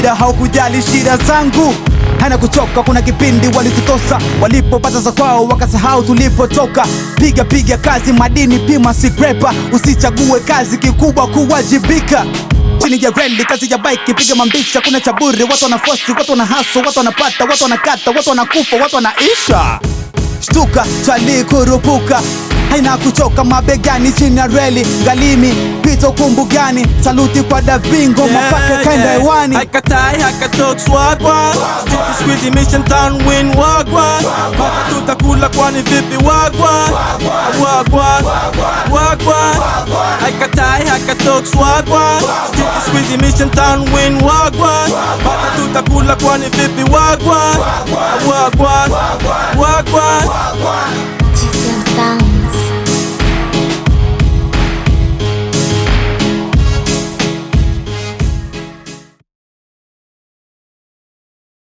shida, haukujali shida zangu. Haina kuchoka, kuna kipindi walitutosa, walipopata za kwao wakasahau tulipotoka. Piga kazi madini, pima sikrepa, usichague kazi, kikubwa kuwajibika. Chini ya reli, kazi ya bike, piga mambisha, kuna chaburi. Watu wanafosi, watu wanahaso, watu wanapata, watu wanakata, watu wanakufa, watu wanaisha. Shtuka, chali kurupuka, haina kuchoka, mabegani chini ya reli. Galimi, pito kumbugani, saluti kwa Davingo, mapake kaenda hewani. Haikatai, haikatok swagwa, Titi squeezy mission town win wagwa. Maka tutakula kwani vipi wagwa. Wagwa. Haikatai, haikatok swagwa, Titi squeezy mission town win wagwa. Maka tutakula kwani vipi wagwa.